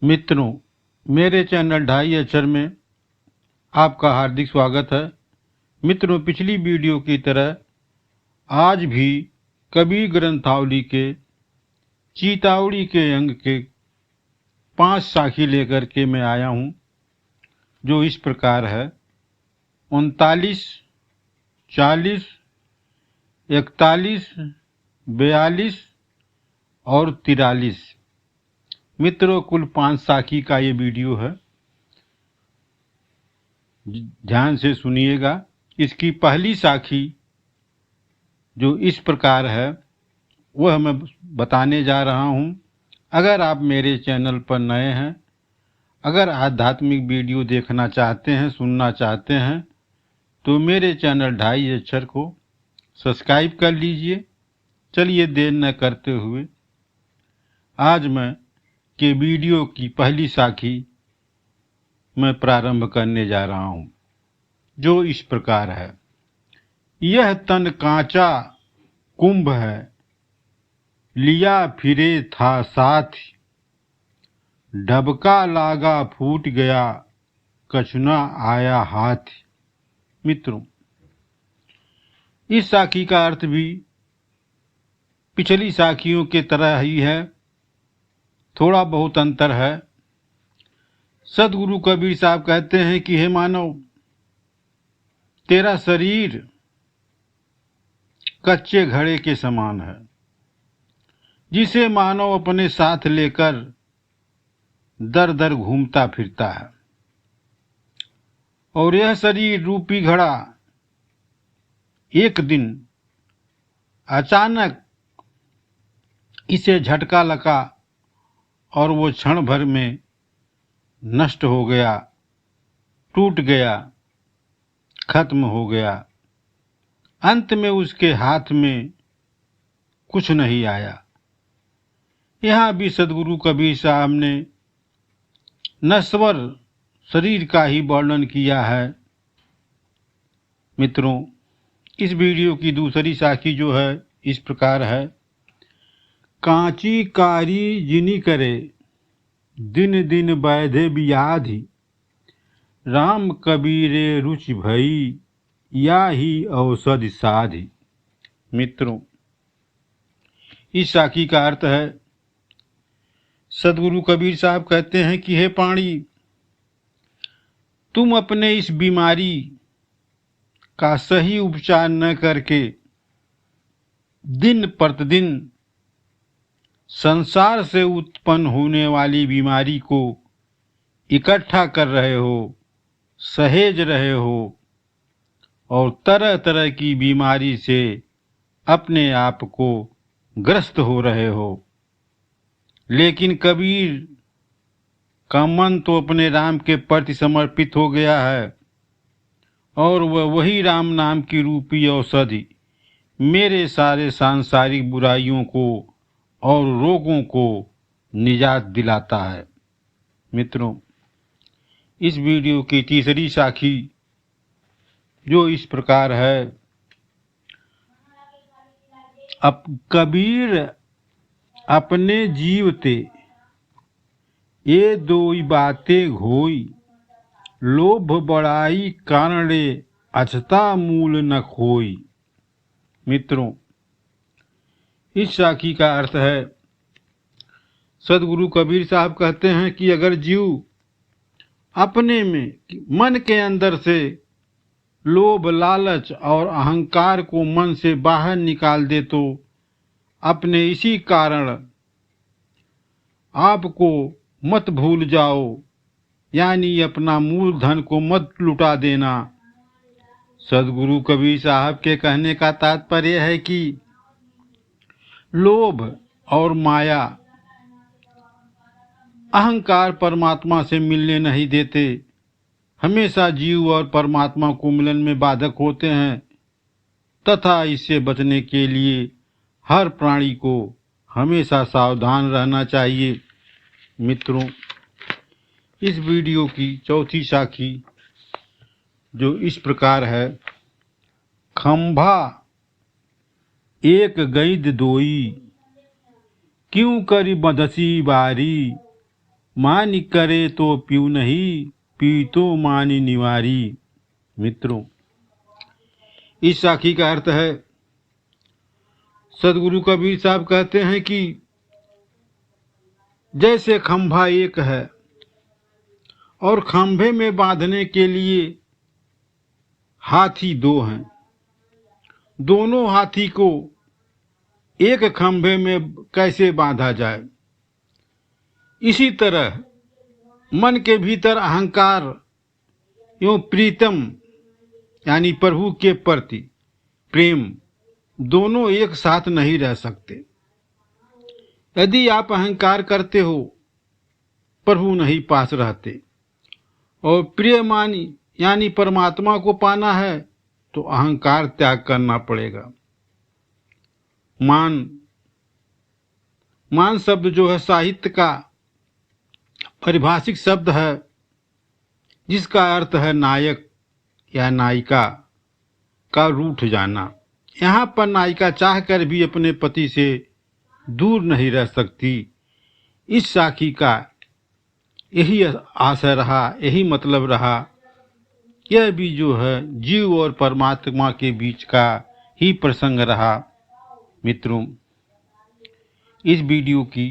मित्रों, मेरे चैनल ढाई अक्षर में आपका हार्दिक स्वागत है। मित्रों, पिछली वीडियो की तरह आज भी कबीर ग्रंथावली के चीतावड़ी के अंग के 5 साखी लेकर के मैं आया हूँ, जो इस प्रकार है: 39, 40, 41, 42 और 43। मित्रों, कुल 5 साखी का ये वीडियो है। ध्यान से सुनिएगा। इसकी पहली साखी जो इस प्रकार है वह मैं बताने जा रहा हूँ। अगर आप मेरे चैनल पर नए हैं, अगर आध्यात्मिक वीडियो देखना चाहते हैं, सुनना चाहते हैं, तो मेरे चैनल ढाई अक्षर को सब्सक्राइब कर लीजिए। चलिए देर न करते हुए आज मैं के वीडियो की पहली साखी मैं प्रारंभ करने जा रहा हूँ, जो इस प्रकार है। यह तन कांचा कुंभ है, लिया फिरे था साथ, ढबका लागा फूट गया, कछुना आया हाथ। मित्रों, इस साखी का अर्थ भी पिछली साखियों के तरह ही है, थोड़ा बहुत अंतर है। सदगुरु कबीर साहब कहते हैं कि हे मानव, तेरा शरीर कच्चे घड़े के समान है, जिसे मानव अपने साथ लेकर दर दर घूमता फिरता है, और यह शरीर रूपी घड़ा एक दिन अचानक इसे झटका लगा और वो क्षण भर में नष्ट हो गया, टूट गया, खत्म हो गया। अंत में उसके हाथ में कुछ नहीं आया। यहाँ भी सदगुरु कबीर साहब ने नश्वर शरीर का ही वर्णन किया है। मित्रों, इस वीडियो की दूसरी साखी जो है इस प्रकार है। कांची कारी जिनी करे, दिन दिन बैधे बियाधि, राम कबीरे रुचि भई, या ही औषधि साधि। मित्रों, इस साखी का अर्थ है, सदगुरु कबीर साहब कहते हैं कि हे पाणी, तुम अपने इस बीमारी का सही उपचार न करके दिन प्रतिदिन संसार से उत्पन्न होने वाली बीमारी को इकट्ठा कर रहे हो, सहेज रहे हो, और तरह तरह की बीमारी से अपने आप को ग्रस्त हो रहे हो। लेकिन कबीर का मन तो अपने राम के प्रति समर्पित हो गया है, और वह वही राम नाम की रूपी औषधि मेरे सारे सांसारिक बुराइयों को और रोगों को निजात दिलाता है। मित्रों, इस वीडियो की तीसरी साखी जो इस प्रकार है। अब कबीर अपने जीवते, ये दोई बातें घोई, लोभ बड़ाई कारणे, अछता मूल न खोई। मित्रों, इस साखी का अर्थ है, सदगुरु कबीर साहब कहते हैं कि अगर जीव अपने में, मन के अंदर से लोभ, लालच और अहंकार को मन से बाहर निकाल दे तो अपने इसी कारण आपको मत भूल जाओ, यानी अपना मूलधन को मत लुटा देना। सदगुरु कबीर साहब के कहने का तात्पर्य है कि लोभ और माया, अहंकार परमात्मा से मिलने नहीं देते, हमेशा जीव और परमात्मा को मिलन में बाधक होते हैं, तथा इससे बचने के लिए हर प्राणी को हमेशा सावधान रहना चाहिए। मित्रों, इस वीडियो की चौथी साखी जो इस प्रकार है। खंभा एक गैद दोई, क्यों करी बदसी बारी, मानि करे तो पीऊ नहीं, पी तो मानि निवारी। मित्रों, इस साखी का अर्थ है, सदगुरु कबीर साहब कहते हैं कि जैसे खंभा एक है और खंभे में बांधने के लिए हाथी दो हैं, दोनों हाथी को एक खंभे में कैसे बांधा जाए। इसी तरह मन के भीतर अहंकार एवं प्रीतम यानी प्रभु के प्रति प्रेम दोनों एक साथ नहीं रह सकते। यदि आप अहंकार करते हो, प्रभु नहीं पास रहते, और प्रियमानी यानी परमात्मा को पाना है तो अहंकार त्याग करना पड़ेगा। मान शब्द जो है साहित्य का परिभाषिक शब्द है, जिसका अर्थ है नायक या नायिका का रूठ जाना। यहाँ पर नायिका चाहकर भी अपने पति से दूर नहीं रह सकती। इस साखी का यही आशय रहा, यही मतलब रहा। यह भी जो है जीव और परमात्मा के बीच का ही प्रसंग रहा। मित्रों, इस वीडियो की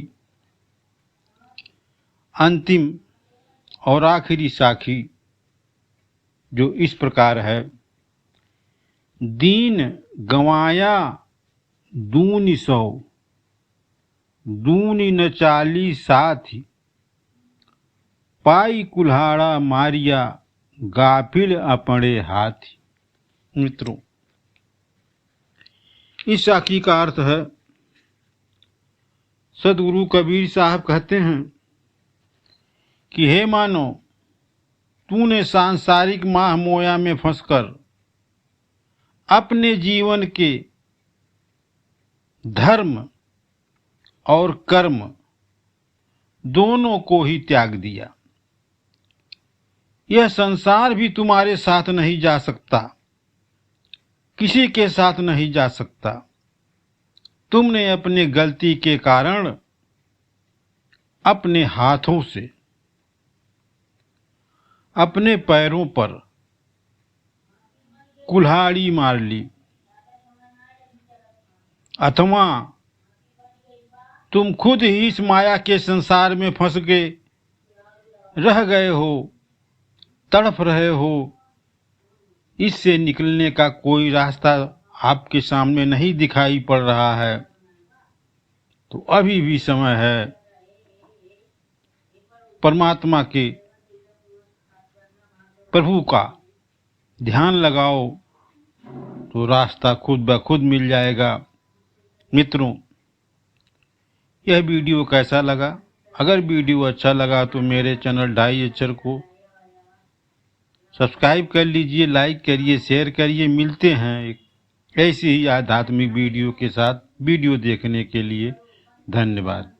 अंतिम और आखिरी साखी जो इस प्रकार है, दीन गंवाया दूनी सौ, दूनी न चाली साथी, पाई कुल्हाड़ा मारिया, गाफिल अपने हाथी। मित्रों, इस साखी का अर्थ है, सदगुरु कबीर साहब कहते हैं कि हे मानो, तूने सांसारिक माह मोया में फंसकर अपने जीवन के धर्म और कर्म दोनों को ही त्याग दिया। यह संसार भी तुम्हारे साथ नहीं जा सकता, किसी के साथ नहीं जा सकता। तुमने अपने गलती के कारण अपने हाथों से अपने पैरों पर कुल्हाड़ी मार ली, अथवा तुम खुद ही इस माया के संसार में फंस के रह गए हो, तड़प रहे हो। इससे निकलने का कोई रास्ता आपके सामने नहीं दिखाई पड़ रहा है, तो अभी भी समय है। परमात्मा के प्रभु का ध्यान लगाओ तो रास्ता खुद ब खुद मिल जाएगा। मित्रों, यह वीडियो कैसा लगा? अगर वीडियो अच्छा लगा तो मेरे चैनल ढाई अक्षर को सब्सक्राइब कर लीजिए, लाइक करिए, शेयर करिए। मिलते हैं एक ऐसी ही आध्यात्मिक वीडियो के साथ। वीडियो देखने के लिए धन्यवाद।